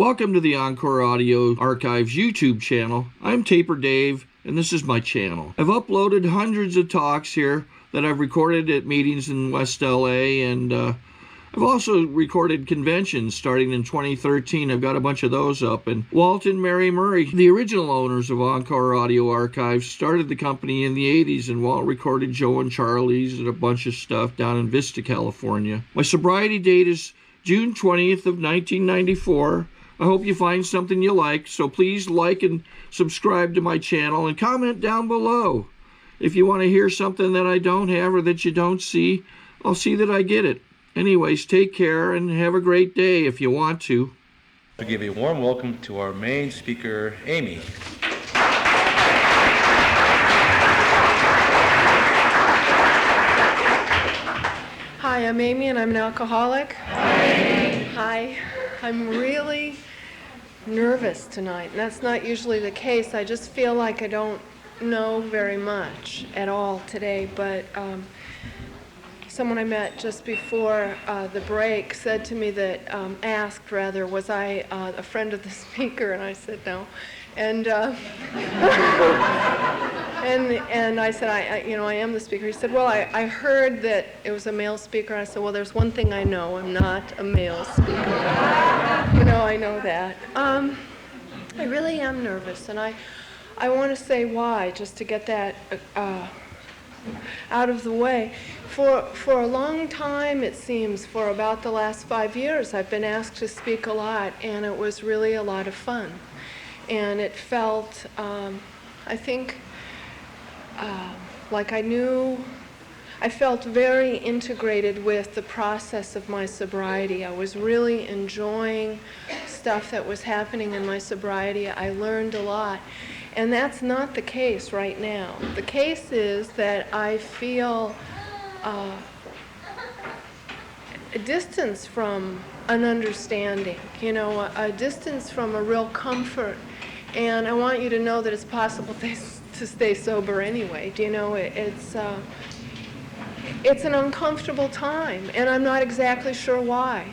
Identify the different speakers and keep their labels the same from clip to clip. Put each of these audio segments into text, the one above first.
Speaker 1: Welcome to the Encore Audio Archives YouTube channel. I'm Taper Dave, and this is my channel. I've uploaded hundreds of talks here that I've recorded at meetings in West LA, and I've also recorded conventions starting in 2013. I've got a bunch of those up. And Walt and Mary Murray, the original owners of Encore Audio Archives, started the company in the 80s, and Walt recorded Joe and Charlie's and a bunch of stuff down in Vista, California. My sobriety date is June 20th of 1994. I hope you find something you like, so please like and subscribe to my channel and comment down below. If you want to hear something that I don't have or that you don't see, I'll see that I get it. Anyways, take care and have a great day if you want to.
Speaker 2: To give a warm welcome to our main speaker, Amy.
Speaker 3: Hi, I'm Amy and I'm an alcoholic. Hi. I'm really nervous tonight, and that's not usually the case. I just feel like I don't know very much at all today, but someone I met just before the break said to me that, asked rather, was I a friend of the speaker, and I said no. And and I said, I am the speaker. He said, well, I heard that it was a male speaker. I said, well, there's one thing I know. I'm not a male speaker. I know that. I really am nervous, and I want to say why, just to get that out of the way. For a long time, it seems, for about the last 5 years, I've been asked to speak a lot, and it was really a lot of fun. And it felt, I think, like I felt very integrated with the process of my sobriety. I was really enjoying stuff that was happening in my sobriety. I learned a lot. And that's not the case right now. The case is that I feel a distance from an understanding, a distance from a real comfort. And I want you to know that it's possible to stay sober anyway. It's an uncomfortable time, and I'm not exactly sure why.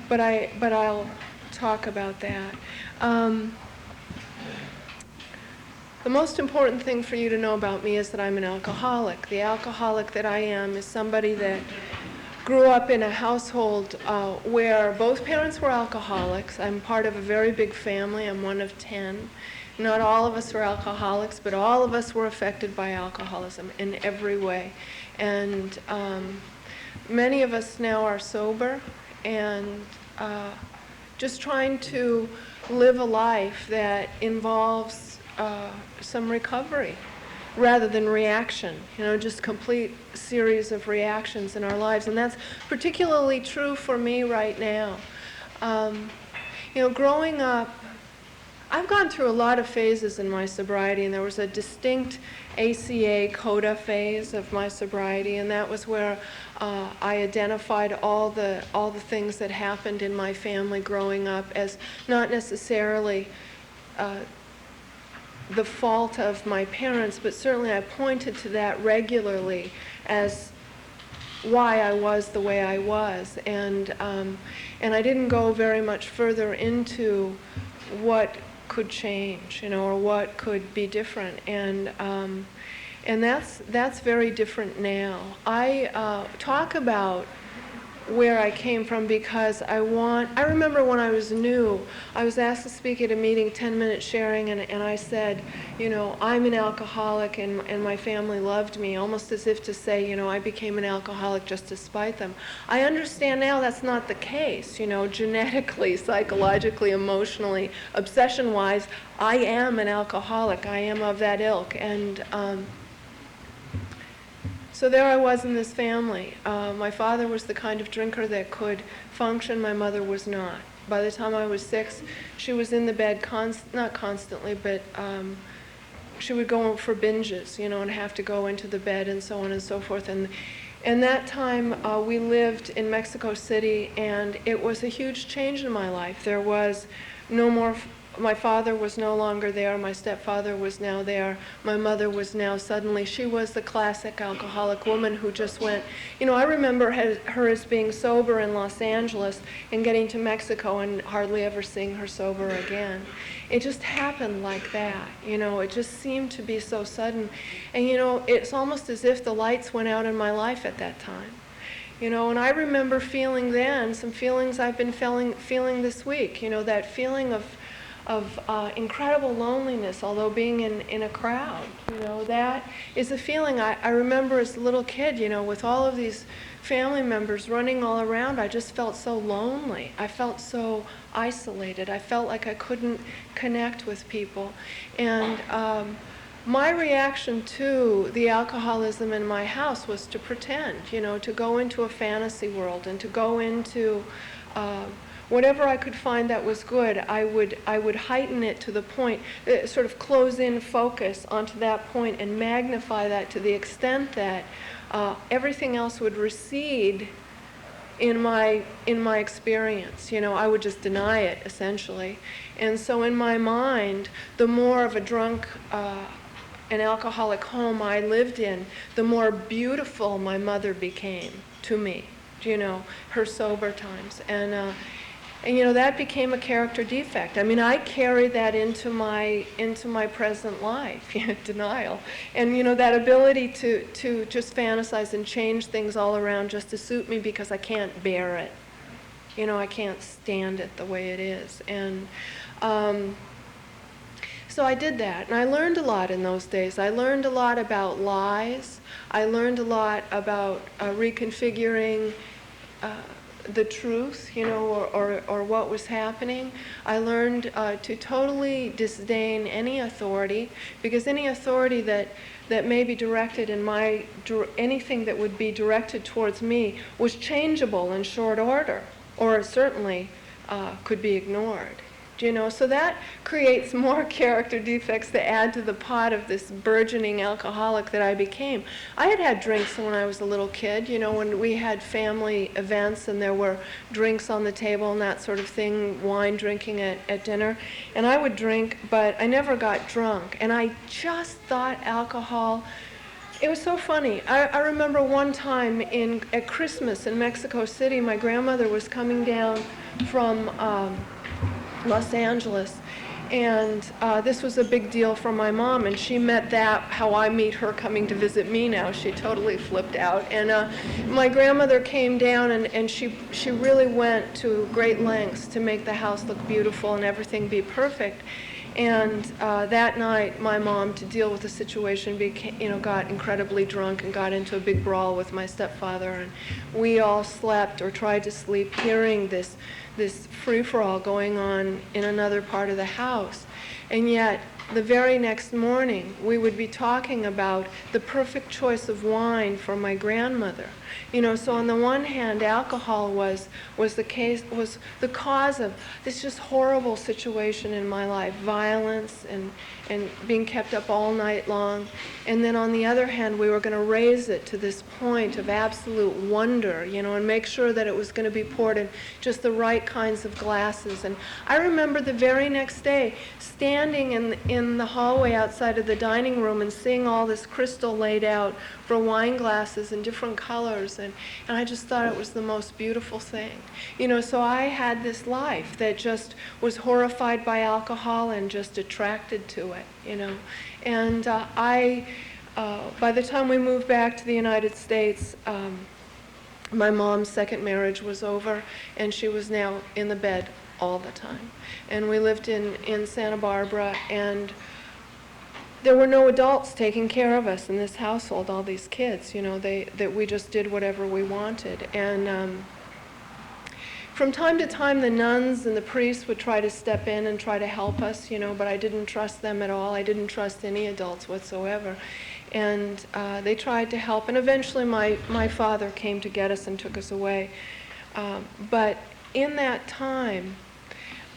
Speaker 3: But I'll talk about that. The most important thing for you to know about me is that I'm an alcoholic. The alcoholic that I am is somebody that grew up in a household where both parents were alcoholics. I'm part of a very big family. I'm one of 10. Not all of us are alcoholics, but all of us were affected by alcoholism in every way. And many of us now are sober and just trying to live a life that involves some recovery rather than reaction, just complete series of reactions in our lives. And that's particularly true for me right now. Growing up, I've gone through a lot of phases in my sobriety, and there was a distinct ACA coda phase of my sobriety, and that was where I identified all the things that happened in my family growing up as not necessarily the fault of my parents, but certainly I pointed to that regularly as why I was the way I was, and I didn't go very much further into what could change, or what could be different, and that's very different now. I talk about where I came from because I remember when I was new, I was asked to speak at a meeting, 10-minute sharing, and I said, I'm an alcoholic and my family loved me, almost as if to say, I became an alcoholic just to spite them. I understand now that's not the case, genetically, psychologically, emotionally, obsession-wise, I am an alcoholic. I am of that ilk, and so there I was in this family. My father was the kind of drinker that could function. My mother was not. By the time I was 6, she was in the bed, not constantly, but she would go for binges, and have to go into the bed and so on and so forth. And that time we lived in Mexico City, and it was a huge change in my life. There was no more my father was no longer there, my stepfather was now there, my mother was now suddenly, she was the classic alcoholic woman who just went, I remember her as being sober in Los Angeles and getting to Mexico and hardly ever seeing her sober again. It just happened like that, it just seemed to be so sudden. And it's almost as if the lights went out in my life at that time. And I remember feeling then some feelings I've been feeling this week, that feeling of incredible loneliness, although being in a crowd. That is a feeling I remember as a little kid, with all of these family members running all around. I just felt so lonely. I felt so isolated. I felt like I couldn't connect with people. And my reaction to the alcoholism in my house was to pretend, to go into a fantasy world and to go into whatever I could find that was good. I would heighten it to the point, sort of close in focus onto that point and magnify that to the extent that everything else would recede in my experience. I would just deny it, essentially. And so in my mind, the more of a drunk, an alcoholic home I lived in, the more beautiful my mother became to me, her sober times. And that became a character defect. I mean, I carried that into my present life, denial. And, that ability to just fantasize and change things all around just to suit me because I can't bear it. I can't stand it the way it is. And so I did that, and I learned a lot in those days. I learned a lot about lies. I learned a lot about reconfiguring the truth, or what was happening. I learned to totally disdain any authority, because any authority that may be directed in anything that would be directed towards me was changeable in short order, or certainly could be ignored. So that creates more character defects to add to the pot of this burgeoning alcoholic that I became. I had drinks when I was a little kid, when we had family events and there were drinks on the table and that sort of thing, wine drinking at dinner. And I would drink, but I never got drunk. And I just thought alcohol, it was so funny. I remember one time at Christmas in Mexico City, my grandmother was coming down from Los Angeles, and this was a big deal for my mom, and she met that how I meet her coming to visit me now. She totally flipped out. And my grandmother came down, and she really went to great lengths to make the house look beautiful and everything be perfect. And that night, my mom, to deal with the situation, got incredibly drunk and got into a big brawl with my stepfather. And we all slept or tried to sleep hearing this free-for-all going on in another part of the house. And yet, the very next morning, we would be talking about the perfect choice of wine for my grandmother. So on the one hand, alcohol was the cause of this just horrible situation in my life, violence and being kept up all night long. And then on the other hand, we were going to raise it to this point of absolute wonder, and make sure that it was going to be poured in just the right kinds of glasses. And I remember the very next day standing in the hallway outside of the dining room and seeing all this crystal laid out for wine glasses in different colors, and I just thought it was the most beautiful thing. So I had this life that just was horrified by alcohol and just attracted to it, And by the time we moved back to the United States, my mom's second marriage was over, and she was now in the bed all the time. And we lived in Santa Barbara, and there were no adults taking care of us in this household, all these kids, that we just did whatever we wanted. And from time to time, the nuns and the priests would try to step in and try to help us, but I didn't trust them at all. I didn't trust any adults whatsoever. And they tried to help, and eventually my father came to get us and took us away. But in that time,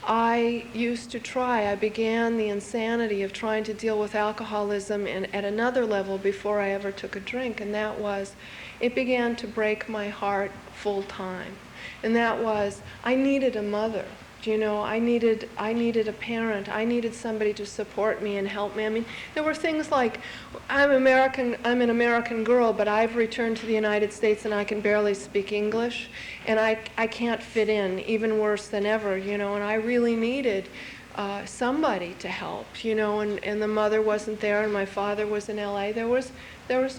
Speaker 3: I began the insanity of trying to deal with alcoholism at another level before I ever took a drink, and that was, it began to break my heart full time. And that was, I needed a mother. You know, I needed a parent. I needed somebody to support me and help me. I mean, there were things like, I'm an American girl, but I've returned to the United States and I can barely speak English, and I can't fit in, even worse than ever, you know, and I really needed somebody to help, you know, and the mother wasn't there, and my father was in LA. There was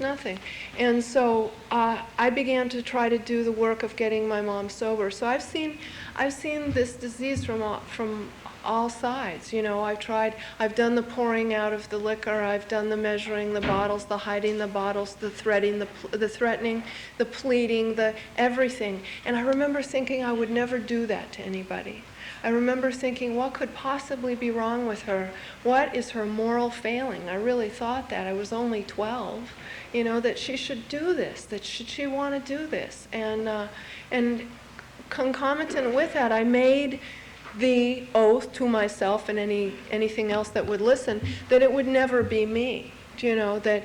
Speaker 3: nothing. And so I began to try to do the work of getting my mom sober. So I've seen this disease from all sides. You know, I've done the pouring out of the liquor, I've done the measuring the bottles, the hiding the bottles, the threatening, the pleading, the everything. And I remember thinking I would never do that to anybody. I remember thinking, what could possibly be wrong with her? What is her moral failing? I really thought that. I was only 12, you know, that she should do this, that she want to do this. And concomitant with that, I made the oath to myself and anything else that would listen that it would never be me, you know, that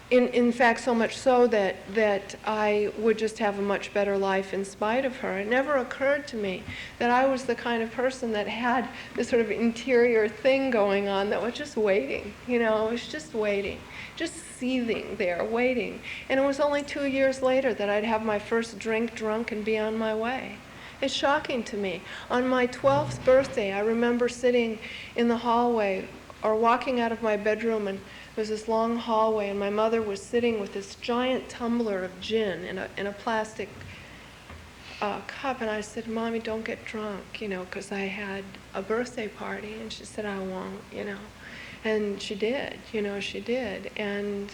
Speaker 3: in fact, so much so that I would just have a much better life in spite of her. It never occurred to me that I was the kind of person that had this sort of interior thing going on that was just waiting, you know, it was just waiting, just seething there, waiting. And it was only 2 years later that I'd have my first drink drunk and be on my way. It's shocking to me. On my 12th birthday, I remember sitting in the hallway or walking out of my bedroom, and there was this long hallway, and my mother was sitting with this giant tumbler of gin in a plastic cup, and I said, "Mommy, don't get drunk," you know, because I had a birthday party, and she said, "I won't," you know, and she did, you know, she did, and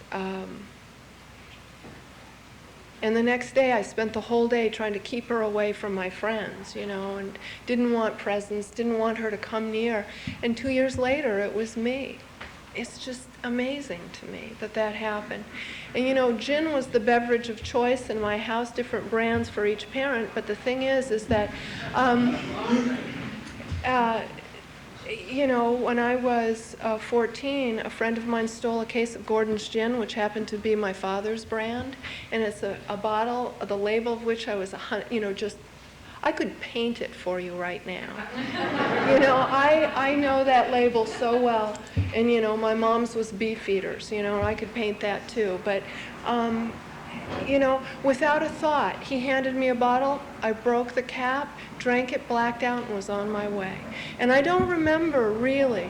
Speaker 3: the next day I spent the whole day trying to keep her away from my friends, you know, and didn't want presents, didn't want her to come near, and 2 years later it was me. It's just amazing to me that happened. And you know, gin was the beverage of choice in my house, different brands for each parent, but the thing is that, you know, when I was 14, a friend of mine stole a case of Gordon's gin, which happened to be my father's brand, and it's a bottle, the label of which I was, you know, just, I could paint it for you right now. You know, I know that label so well. And, you know, my mom's was Beefeaters, you know, I could paint that too. But, you know, without a thought, he handed me a bottle, I broke the cap, drank it, blacked out, and was on my way. And I don't remember really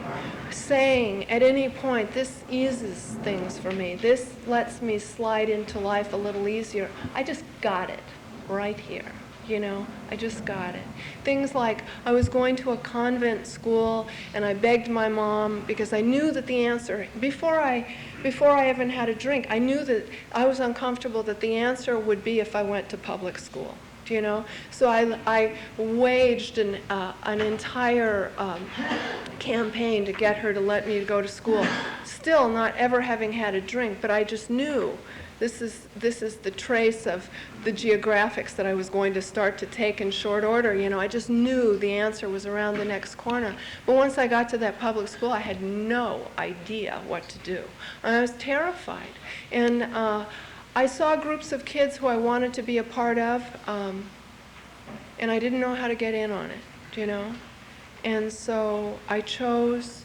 Speaker 3: saying at any point, this eases things for me, this lets me slide into life a little easier. I just got it right here. You know, I just got it. Things like I was going to a convent school and I begged my mom because I knew that the answer, before I even had a drink, I knew that I was uncomfortable that the answer would be if I went to public school. You know, so I waged an entire campaign to get her to let me go to school. Still not ever having had a drink, but I just knew this is the trace of the geographics that I was going to start to take in short order. You know, I just knew the answer was around the next corner. But once I got to that public school, I had no idea what to do. I was terrified. And I saw groups of kids who I wanted to be a part of, and I didn't know how to get in on it, you know? And so I chose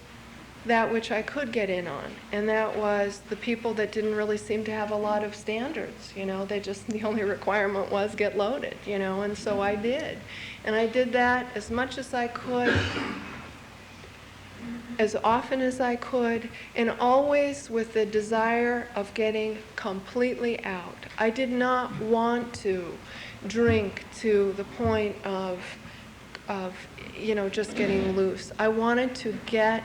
Speaker 3: that which I could get in on, and that was the people that didn't really seem to have a lot of standards, you know, the only requirement was get loaded, you know, and so I did. And I did that as much as I could, as often as I could, and always with the desire of getting completely out. I did not want to drink to the point of you know, just getting loose. I wanted to get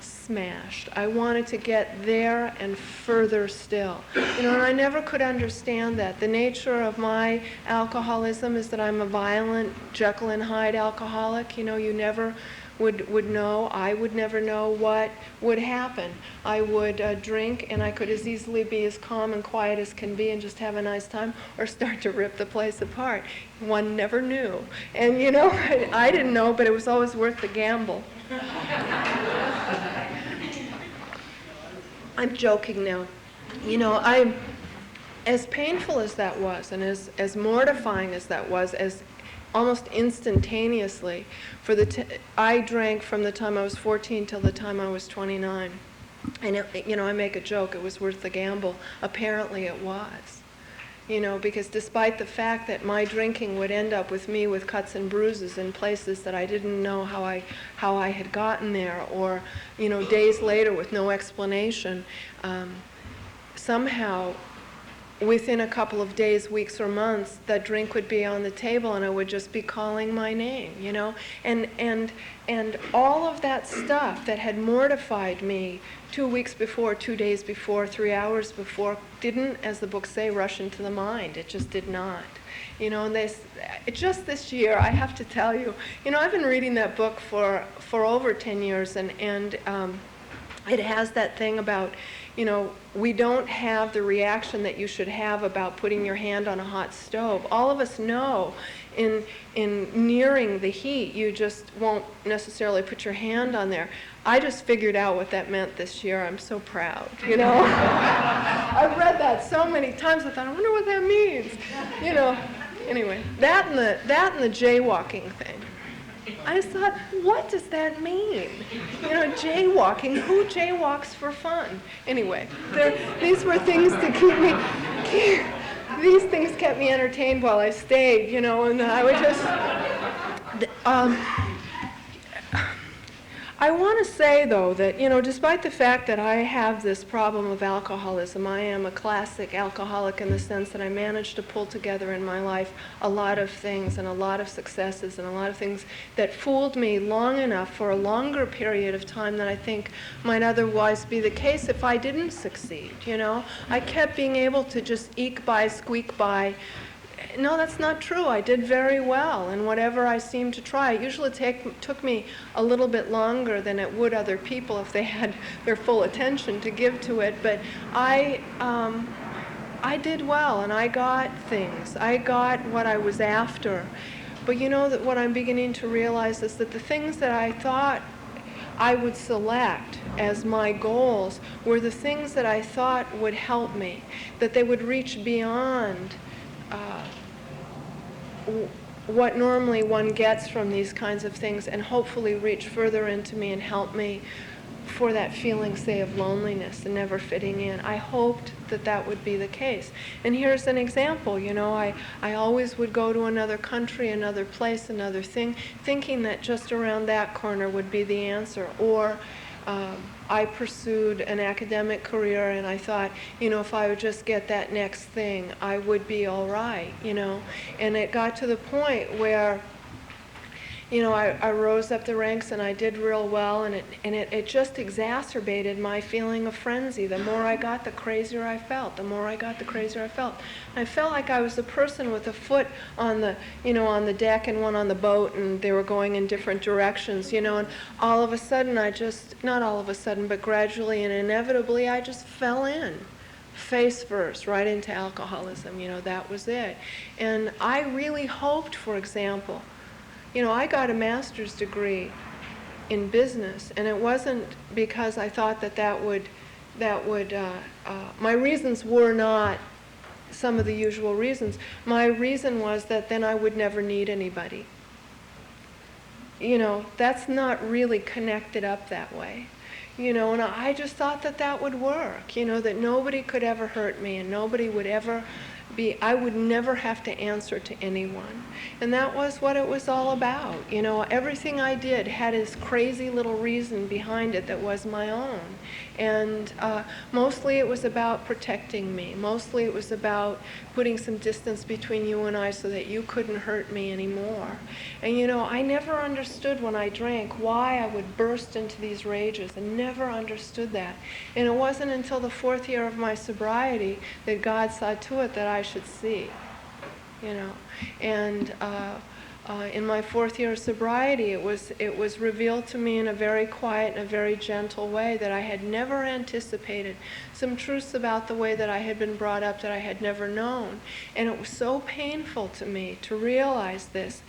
Speaker 3: smashed. I wanted to get there and further still. You know, and I never could understand that. The nature of my alcoholism is that I'm a violent Jekyll and Hyde alcoholic. You know, you never would know, I would never know what would happen. I would drink and I could as easily be as calm and quiet as can be and just have a nice time, or start to rip the place apart. One never knew. And you know, I didn't know, but it was always worth the gamble. I'm joking now. You know, as painful as that was, and as mortifying as that was, as almost instantaneously. I drank from the time I was 14 till the time I was 29. And I make a joke, it was worth the gamble. Apparently it was. Because despite the fact that my drinking would end up with me with cuts and bruises in places that I didn't know how I had gotten there, or, days later with no explanation, somehow within a couple of days, weeks, or months, that drink would be on the table and I would just be calling my name, And all of that stuff that had mortified me 2 weeks before, 2 days before, 3 hours before, didn't, as the books say, rush into the mind. It just did not. And just this year, I have to tell you, I've been reading that book for over 10 years, and it has that thing about, we don't have the reaction that you should have about putting your hand on a hot stove. All of us know in nearing the heat, you just won't necessarily put your hand on there. I just figured out what that meant this year. I'm so proud, I've read that so many times. I thought, I wonder what that means, Anyway, that and the jaywalking thing. I thought, what does that mean? Jaywalking, who jaywalks for fun? Anyway, these were things to these things kept me entertained while I stayed, and I would just, I want to say, though, that, despite the fact that I have this problem of alcoholism, I am a classic alcoholic in the sense that I managed to pull together in my life a lot of things and a lot of successes and a lot of things that fooled me long enough for a longer period of time than I think might otherwise be the case if I didn't succeed, I kept being able to just eke by, squeak by. No, that's not true. I did very well in whatever I seemed to try. It usually took me a little bit longer than it would other people if they had their full attention to give to it. But I did well, and I got things. I got what I was after. But that what I'm beginning to realize is that the things that I thought I would select as my goals were the things that I thought would help me, that they would reach beyond what normally one gets from these kinds of things, and hopefully reach further into me and help me for that feeling, say, of loneliness and never fitting in. I hoped that that would be the case. And here's an example, I always would go to another country, another place, another thing, thinking that just around that corner would be the answer. Or I pursued an academic career, and I thought, if I would just get that next thing, I would be all right, And it got to the point where, I rose up the ranks and I did real well, and it just exacerbated my feeling of frenzy. The more I got, the crazier I felt. The more I got, the crazier I felt. I felt like I was a person with a foot on the, on the deck and one on the boat, and they were going in different directions, and all of a sudden not all of a sudden, but gradually and inevitably, I just fell in. Face first, right into alcoholism, that was it. And I really hoped, for example, I got a master's degree in business, and it wasn't because I thought that would, my reasons were not some of the usual reasons. My reason was that then I would never need anybody. That's not really connected up that way. And I just thought that would work, that nobody could ever hurt me, and nobody would ever I would never have to answer to anyone. And that was what it was all about. Everything I did had this crazy little reason behind it that was my own. And mostly it was about protecting me. Mostly it was about putting some distance between you and I so that you couldn't hurt me anymore. And I never understood when I drank why I would burst into these rages. I never understood that. And it wasn't until the 4th year of my sobriety that God saw to it that I should see. And in my 4th year of sobriety, it was revealed to me in a very quiet and a very gentle way that I had never anticipated, some truths about the way that I had been brought up that I had never known. And it was so painful to me to realize this,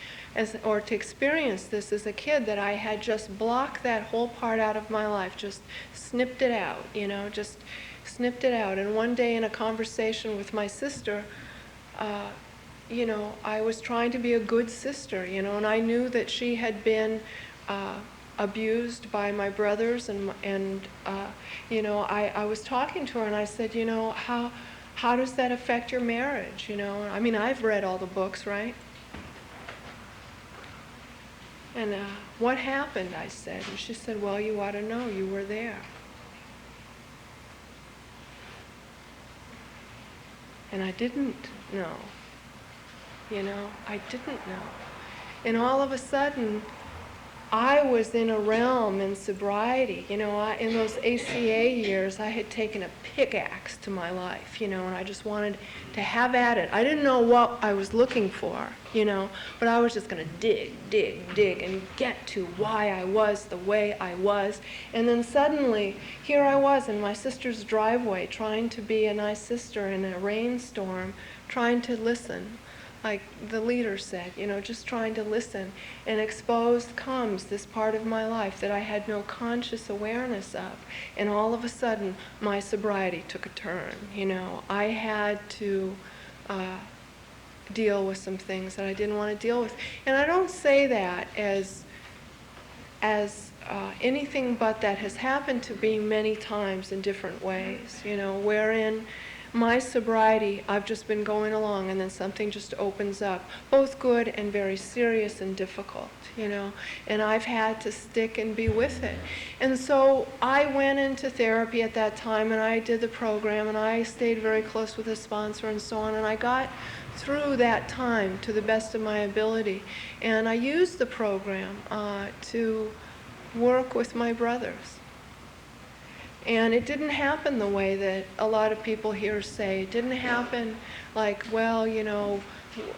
Speaker 3: or to experience this as a kid, that I had just blocked that whole part out of my life, just snipped it out, just snipped it out. And one day in a conversation with my sister, you know, I was trying to be a good sister, you know, and I knew that she had been abused by my brothers, and you know, I was talking to her and I said, you know, how does that affect your marriage, you know? I mean, I've read all the books, right? And what happened, I said. And she said, well, you ought to know, you were there. And I didn't know, you know, I didn't know. And all of a sudden, I was in a realm in sobriety, you know, in those ACA years, I had taken a pickaxe to my life, you know, and I just wanted to have at it. I didn't know what I was looking for, you know, but I was just going to dig, and get to why I was the way I was. And then suddenly, here I was in my sister's driveway, trying to be a nice sister in a rainstorm, trying to listen. Like the leader said, you know, just trying to listen. And exposed comes this part of my life that I had no conscious awareness of. And all of a sudden, my sobriety took a turn, you know. I had to deal with some things that I didn't want to deal with. And I don't say that as anything but that has happened to me many times in different ways, you know, wherein my sobriety, I've just been going along and then something just opens up, both good and very serious and difficult, you know, and I've had to stick and be with it. And so I went into therapy at that time and I did the program and I stayed very close with the sponsor and so on, and I got through that time to the best of my ability. And I used the program to work with my brothers. And it didn't happen the way that a lot of people here say. It didn't happen like, well, you know,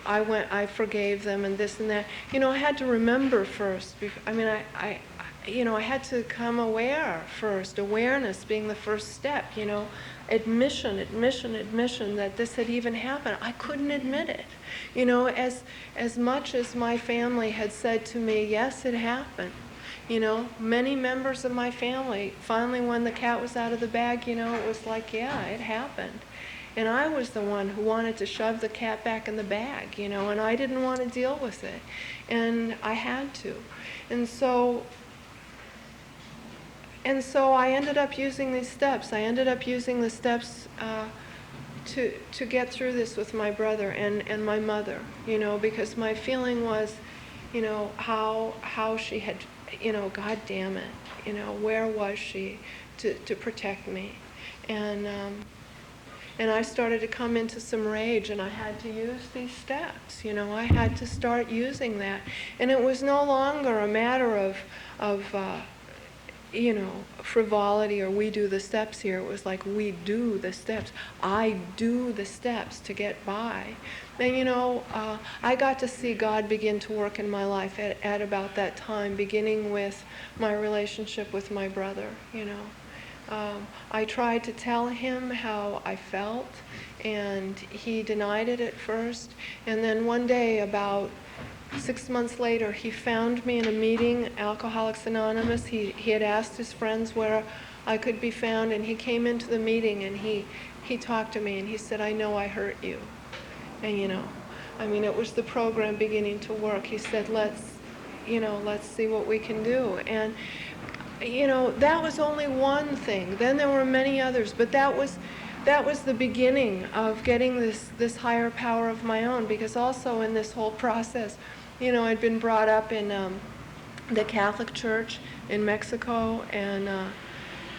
Speaker 3: I forgave them and this and that. You know, I had to remember first. I mean, you know, I had to come aware first. Awareness being the first step, you know. Admission that this had even happened. I couldn't admit it. You know, as much as my family had said to me, yes, it happened. You know, many members of my family, finally when the cat was out of the bag, you know, it was like, yeah, it happened. And I was the one who wanted to shove the cat back in the bag, you know, and I didn't want to deal with it. And I had to. And so I ended up using these steps. I ended up using the steps to get through this with my brother and my mother, you know, because my feeling was, you know, how she had, you know, God damn it, you know, where was she to protect me? And I started to come into some rage, and I had to use these steps, you know, I had to start using that. And it was no longer a matter of you know, frivolity or we do the steps here. It was like we do the steps. I do the steps to get by. And you know, I got to see God begin to work in my life at about that time, beginning with my relationship with my brother, you know. I tried to tell him how I felt, and he denied it at first. And then one day, about 6 months later, he found me in a meeting, Alcoholics Anonymous. He had asked his friends where I could be found, and he came into the meeting and he talked to me and he said, I know I hurt you. And you know, I mean, it was the program beginning to work. He said, let's see what we can do. And you know, that was only one thing. Then there were many others, but that was the beginning of getting this higher power of my own, because also in this whole process, you know, I'd been brought up in the Catholic Church in Mexico, and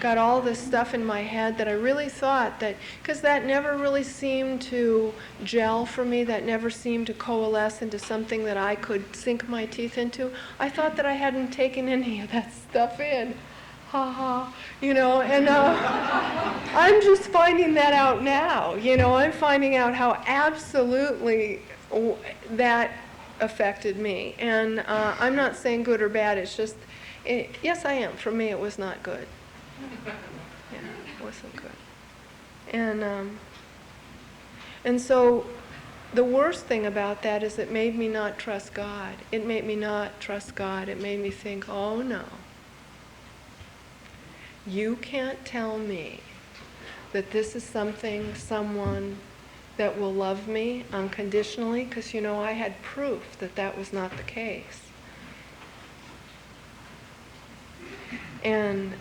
Speaker 3: got all this stuff in my head that I really thought that, because that never really seemed to gel for me, that never seemed to coalesce into something that I could sink my teeth into. I thought that I hadn't taken any of that stuff in. You know, and I'm just finding that out now. You know, I'm finding out how absolutely that affected me. And I'm not saying good or bad, it's just, yes, I am. For me, it was not good. Yeah, it wasn't good. And so the worst thing about that is it made me not trust God. It made me not trust God. It made me think, oh no. You can't tell me that this is something someone that will love me unconditionally, because, I had proof that that was not the case. And,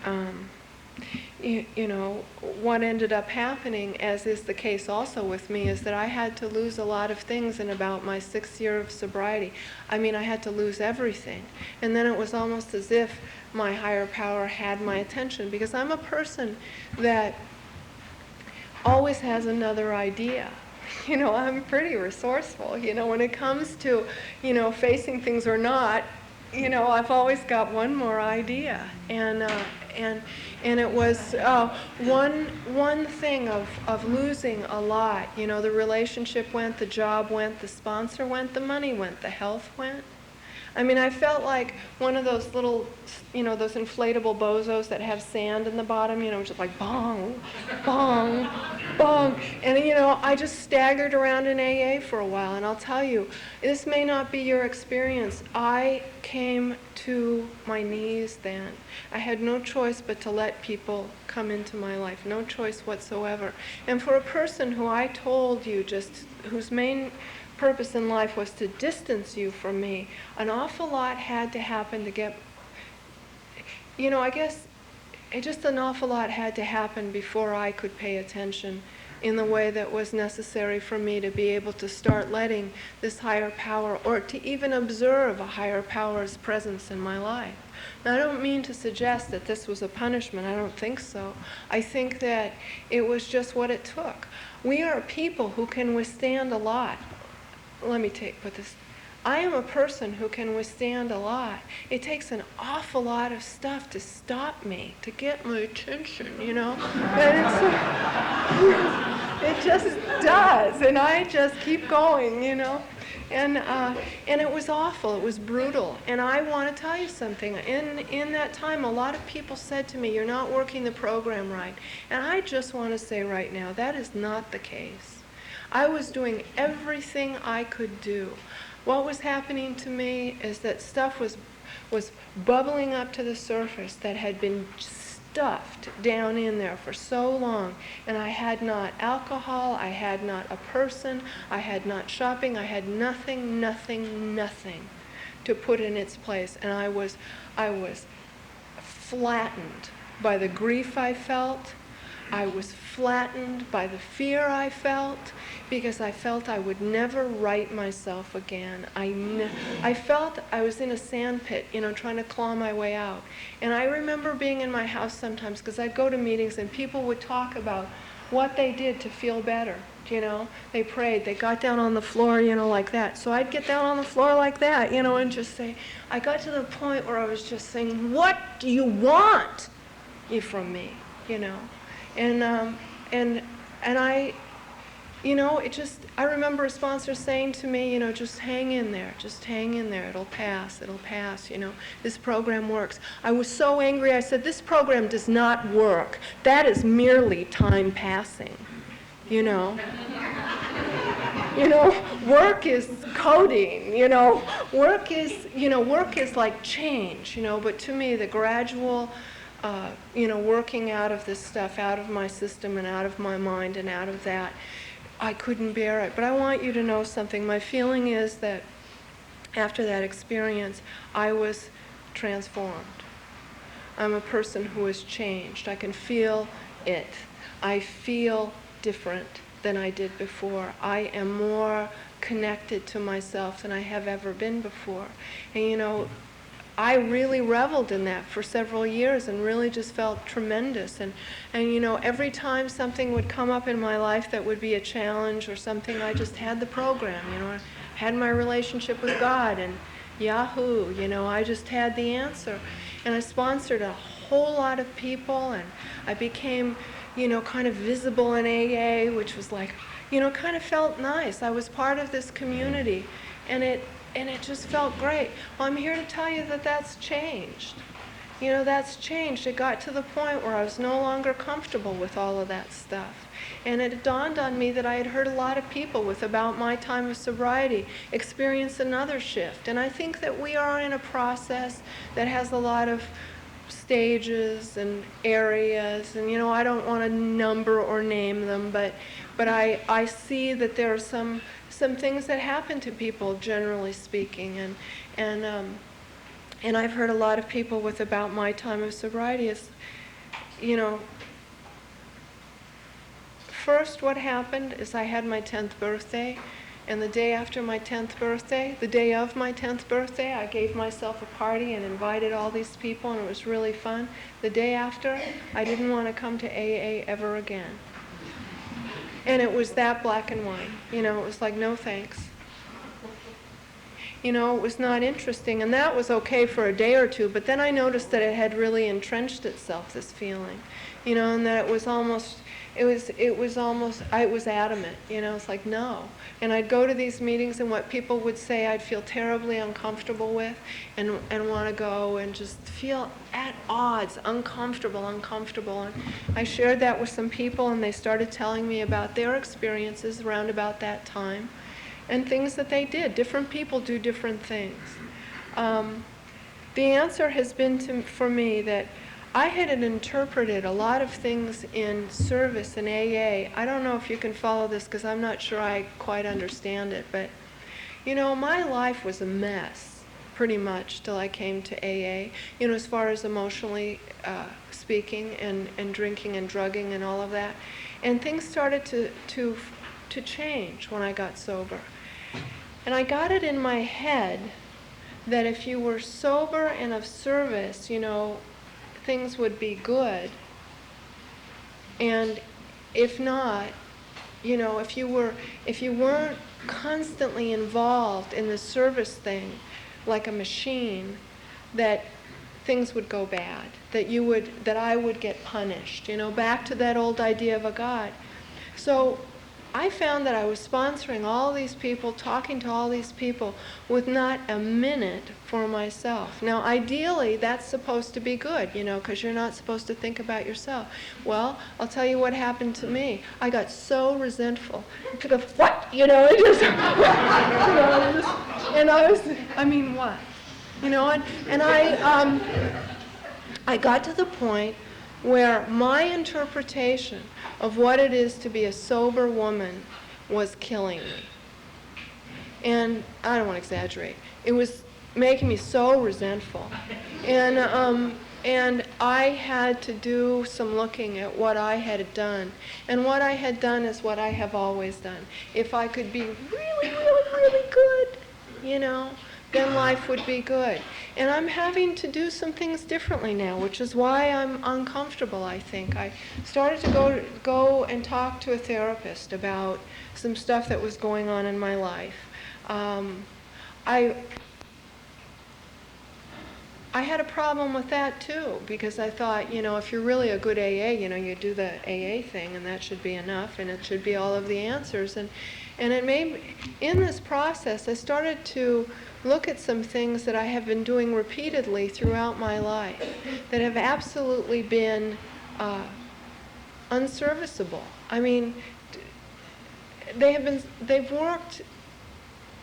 Speaker 3: what ended up happening, as is the case also with me, is that I had to lose a lot of things in about my 6th year of sobriety. I mean, I had to lose everything. And then it was almost as if my higher power had my attention, because I'm a person that always has another idea. I'm pretty resourceful. When it comes to, facing things or not, I've always got one more idea. And it was one thing of losing a lot. The relationship went, the job went, the sponsor went, the money went, the health went. I mean, I felt like one of those little, those inflatable bozos that have sand in the bottom, just like bong, bong, bong. And, I just staggered around in AA for a while. And I'll tell you, this may not be your experience. I came to my knees then. I had no choice but to let people come into my life, no choice whatsoever. And for a person who I told you whose main purpose in life was to distance you from me, an awful lot had to happen to get, I guess just an awful lot had to happen before I could pay attention in the way that was necessary for me to be able to start letting this higher power, or to even observe a higher power's presence in my life. Now, I don't mean to suggest that this was a punishment. I don't think so. I think that it was just what it took. We are people who can withstand a lot. Let me put this. I am a person who can withstand a lot. It takes an awful lot of stuff to stop me, to get my attention, And it just does, and I just keep going, And it was awful. It was brutal. And I want to tell you something. In that time, a lot of people said to me, "You're not working the program right." And I just want to say right now, that is not the case. I was doing everything I could do. What was happening to me is that stuff was bubbling up to the surface that had been stuffed down in there for so long. And I had not alcohol, I had not a person, I had not shopping, I had nothing to put in its place. And I was flattened by the grief I felt. I was flattened by the fear I felt, because I felt I would never right myself again. I felt I was in a sand pit, trying to claw my way out. And I remember being in my house sometimes, because I'd go to meetings and people would talk about what they did to feel better. They prayed, they got down on the floor, like that. So I'd get down on the floor like that, and just say, I got to the point where I was just saying, what do you want from me, And I, I remember a sponsor saying to me, just hang in there, it'll pass, this program works. I was so angry, I said, this program does not work. That is merely time passing, work is coding, work is like change, but to me, the gradual, working out of this stuff, out of my system and out of my mind and out of that, I couldn't bear it. But I want you to know something. My feeling is that after that experience, I was transformed. I'm a person who has changed. I can feel it. I feel different than I did before. I am more connected to myself than I have ever been before. And I really reveled in that for several years and really just felt tremendous. And every time something would come up in my life that would be a challenge or something, I just had the program, I had my relationship with God, and Yahoo, I just had the answer. And I sponsored a whole lot of people, and I became, kind of visible in AA, which was like, kind of felt nice. I was part of this community, and it just felt great. Well, I'm here to tell you that that's changed. That's changed. It got to the point where I was no longer comfortable with all of that stuff. And it dawned on me that I had heard a lot of people with about my time of sobriety experience another shift. And I think that we are in a process that has a lot of stages and areas, and I don't want to number or name them, but but I see that there are some things that happen to people, generally speaking, and I've heard a lot of people with about my time of sobriety is, you know, first what happened is I had my 10th birthday, and the day after my 10th birthday, the day of my 10th birthday, I gave myself a party and invited all these people, and it was really fun. The day after, I didn't want to come to AA ever again. And it was that black and white. You know, it was like, no thanks. You know, it was not interesting, and that was okay for a day or two, but then I noticed that it had really entrenched itself, this feeling. You know, and that it was almost, I was adamant, you know, it's like, no. And I'd go to these meetings, and what people would say I'd feel terribly uncomfortable with, and want to go and just feel at odds, uncomfortable. And I shared that with some people, and they started telling me about their experiences around about that time, and things that they did. Different people do different things. The answer has been for me that I had interpreted a lot of things in service in AA. I don't know if you can follow this because I'm not sure I quite understand it, but you know, my life was a mess pretty much till I came to AA, you know, as far as emotionally speaking, and drinking and drugging and all of that. And things started to change when I got sober. And I got it in my head that if you were sober and of service, you know, things would be good. And if not, you know, if you weren't constantly involved in the service thing like a machine, that things would go bad, that I would get punished, you know, back to that old idea of a God. So I found that I was sponsoring all these people, talking to all these people, with not a minute for myself. Now, ideally, that's supposed to be good, you know, because you're not supposed to think about yourself. Well, I'll tell you what happened to me. I got so resentful. What? You know, it just, and I was, I mean, what? You know, and I got to the point where my interpretation of what it is to be a sober woman was killing me. And I don't want to exaggerate. It was making me so resentful. And I had to do some looking at what I had done. And what I had done is what I have always done. If I could be really, really, really good, you know, then life would be good. And I'm having to do some things differently now, which is why I'm uncomfortable, I think. I started to go and talk to a therapist about some stuff that was going on in my life. I had a problem with that too, because I thought, you know, if you're really a good AA, you know, you do the AA thing and that should be enough, and it should be all of the answers. And it made, in this process, I started to look at some things that I have been doing repeatedly throughout my life that have absolutely been unserviceable. I mean, they've worked,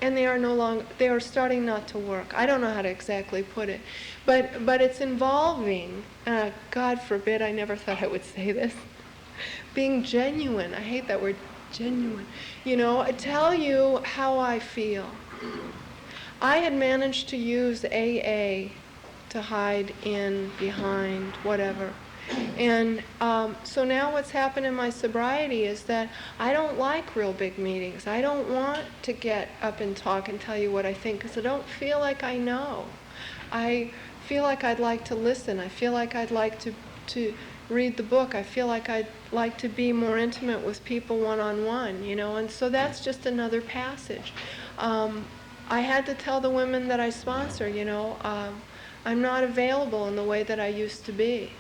Speaker 3: and they are starting not to work. I don't know how to exactly put it, but it's involving, God forbid, I never thought I would say this, being genuine. I hate that word, genuine. You know, I tell you how I feel. I had managed to use AA to hide in, behind, whatever. And so now what's happened in my sobriety is that I don't like real big meetings. I don't want to get up and talk and tell you what I think, because I don't feel like I know. I feel like I'd like to listen. I feel like I'd like to read the book. I feel like I'd like to be more intimate with people one-on-one, you know, and so that's just another passage. I had to tell the women that I sponsor, you know, I'm not available in the way that I used to be.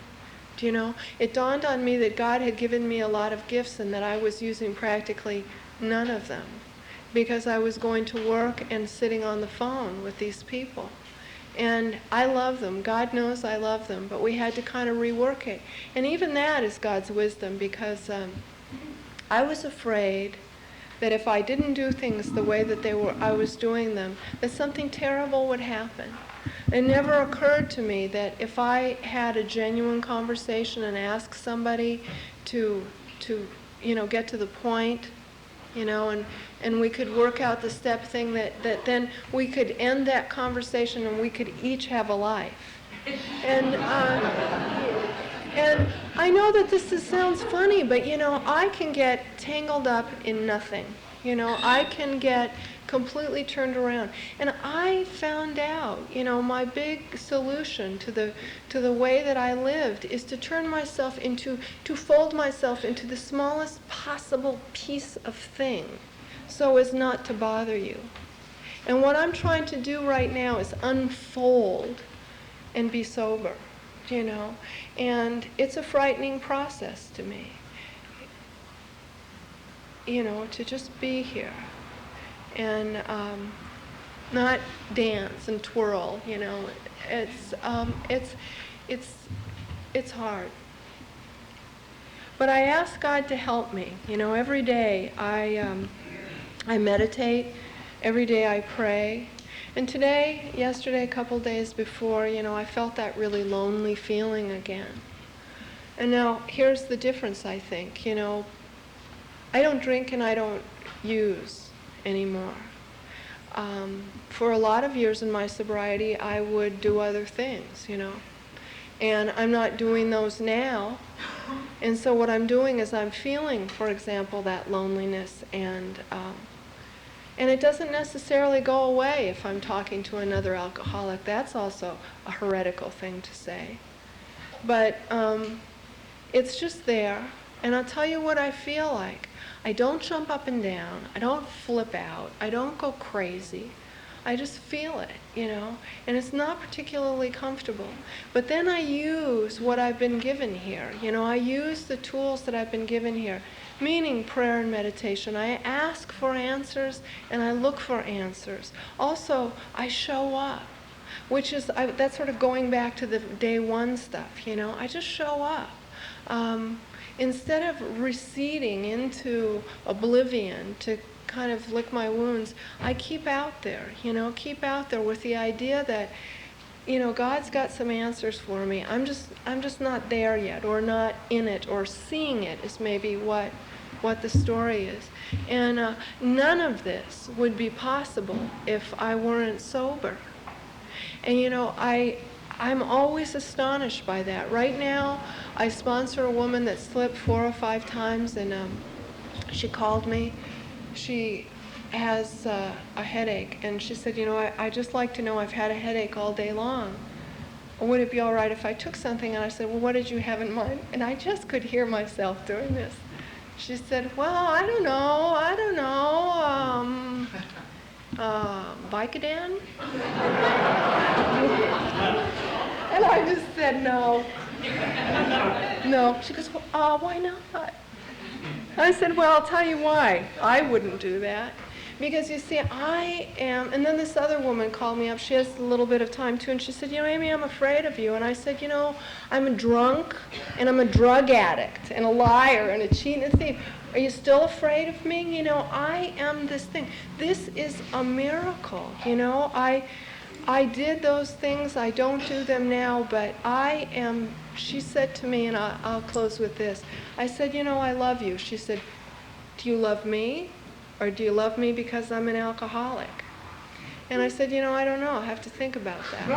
Speaker 3: Do you know? It dawned on me that God had given me a lot of gifts and that I was using practically none of them because I was going to work and sitting on the phone with these people. And I love them. God knows I love them, but we had to kind of rework it. And even that is God's wisdom, because I was afraid that if I didn't do things the way that I was doing them, that something terrible would happen. It never occurred to me that if I had a genuine conversation and asked somebody to get to the point, and we could work out the step thing that then we could end that conversation and we could each have a life. And I know that sounds funny, but I can get tangled up in nothing. I can get completely turned around. And I found out, my big solution to the way that I lived is to fold myself into the smallest possible piece of thing so as not to bother you. And what I'm trying to do right now is unfold and be sober, and it's a frightening process to me, to just be here and not dance and twirl, it's hard. But I ask God to help me, every day I meditate, every day I pray. And yesterday, a couple days before, I felt that really lonely feeling again. And now, here's the difference, I think. I don't drink and I don't use anymore. For a lot of years in my sobriety, I would do other things, And I'm not doing those now. And so what I'm doing is I'm feeling, for example, that loneliness, and it doesn't necessarily go away if I'm talking to another alcoholic. That's also a heretical thing to say. But it's just there, and I'll tell you what I feel like. I don't jump up and down. I don't flip out. I don't go crazy. I just feel it, and it's not particularly comfortable. But then I use what I've been given here. I use the tools that I've been given here, meaning prayer and meditation. I ask for answers and I look for answers. Also, I show up, which is, that's sort of going back to the day one stuff, I just show up. Instead of receding into oblivion to kind of lick my wounds, I keep out there, with the idea that, God's got some answers for me. I'm just not there yet, or not in it, or seeing it is maybe what the story is. And none of this would be possible if I weren't sober. And I'm always astonished by that. Right now, I sponsor a woman that slipped 4 or 5 times, and she called me. She has a headache, and she said, I just like to know I've had a headache all day long. Would it be all right if I took something? And I said, well, what did you have in mind? And I just could hear myself doing this. She said, well, I don't know, Vicodin? And I just said, no. No. She goes, well, why not? I said, well, I'll tell you why. I wouldn't do that. Because you see, I am, and then this other woman called me up. She has a little bit of time too, and she said, Amy, I'm afraid of you. And I said, I'm a drunk, and I'm a drug addict, and a liar, and a cheat, and a thief. Are you still afraid of me? I am this thing. This is a miracle. I did those things. I don't do them now, but I am, she said to me, and I'll close with this. I said, I love you. She said, do you love me? Or do you love me because I'm an alcoholic? And I said, I don't know. I have to think about that.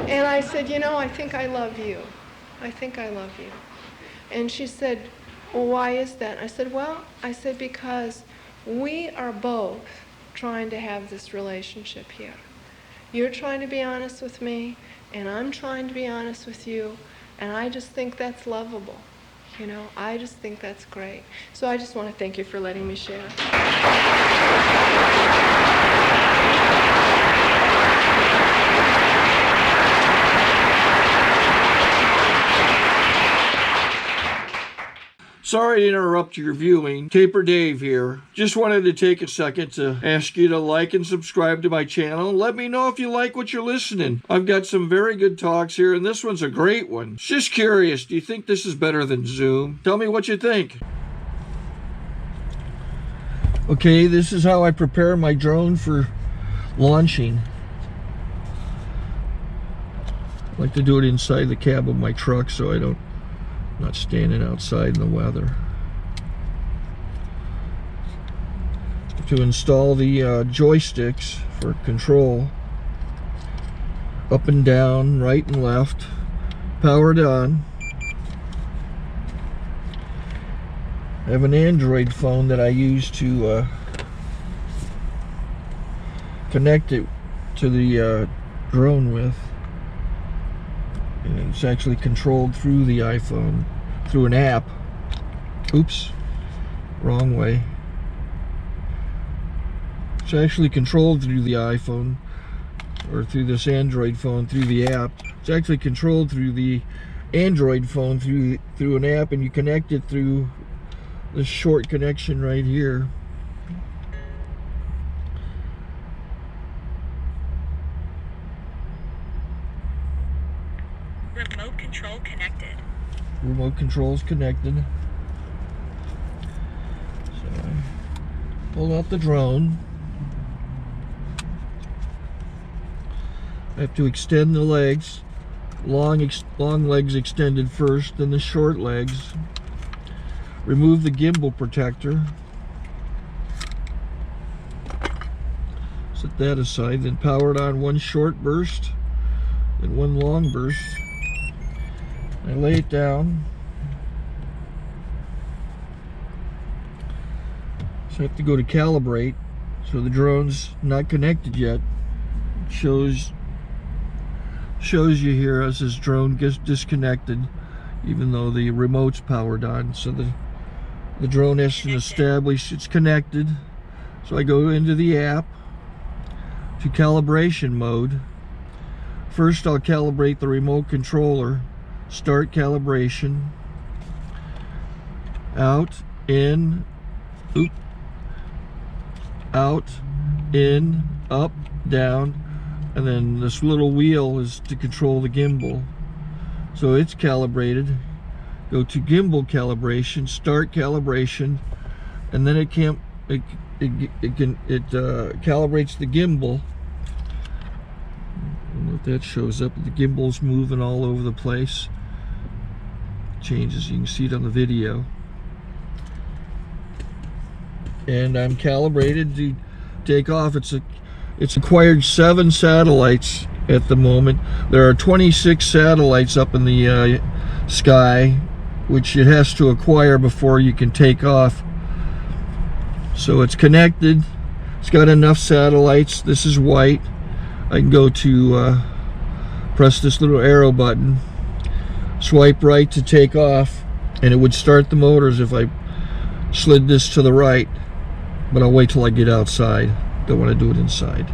Speaker 3: And I said, I think I love you. I think I love you. And she said, well, why is that? I said, because we are both trying to have this relationship here. You're trying to be honest with me, and I'm trying to be honest with you, and I just think that's lovable. I just think that's great. So I just want to thank you for letting me share.
Speaker 1: Sorry to interrupt your viewing. Taper Dave here. Just wanted to take a second to ask you to like and subscribe to my channel. Let me know if you like what you're listening. I've got some very good talks here, and this one's a great one. Just curious, do you think this is better than Zoom? Tell me what you think. Okay, this is how I prepare my drone for launching. I like to do it inside the cab of my truck so I don't not standing outside in the weather. To install the joysticks for control, up and down, right and left, powered on. I have an Android phone that I use to connect it to the drone with. And it's actually controlled through the iPhone, through an app. Oops, wrong way. It's actually controlled through the iPhone, or through this Android phone, through the app. It's actually controlled through the Android phone, through an app, and you connect it through this short connection right here.
Speaker 4: Remote control connected.
Speaker 1: Remote control's connected. So I pull out the drone. I have to extend the legs. Long legs extended first, then the short legs. Remove the gimbal protector. Set that aside, then power it on one short burst, then one long burst. I lay it down. So I have to go to calibrate. So the drone's not connected yet. It shows you here as this drone gets disconnected, even though the remote's powered on. So the drone has to establish it's connected. So I go into the app to calibration mode. First I'll calibrate the remote controller. Start calibration. Out, in, oop, out, in, up, down. And then this little wheel is to control the gimbal. So it's calibrated. Go to gimbal calibration, start calibration, and then it calibrates the gimbal. I don't know if that shows up. The gimbal's moving all over the place. Changes, you can see it on the video. And I'm calibrated to take off. It's acquired 7 satellites at the moment. There are 26 satellites up in the sky, which it has to acquire before you can take off. So it's connected. It's got enough satellites. This is white. I can go to press this little arrow button, swipe right to take off, and it would start the motors if I slid this to the right. But I'll wait till I get outside. Don't want to do it inside.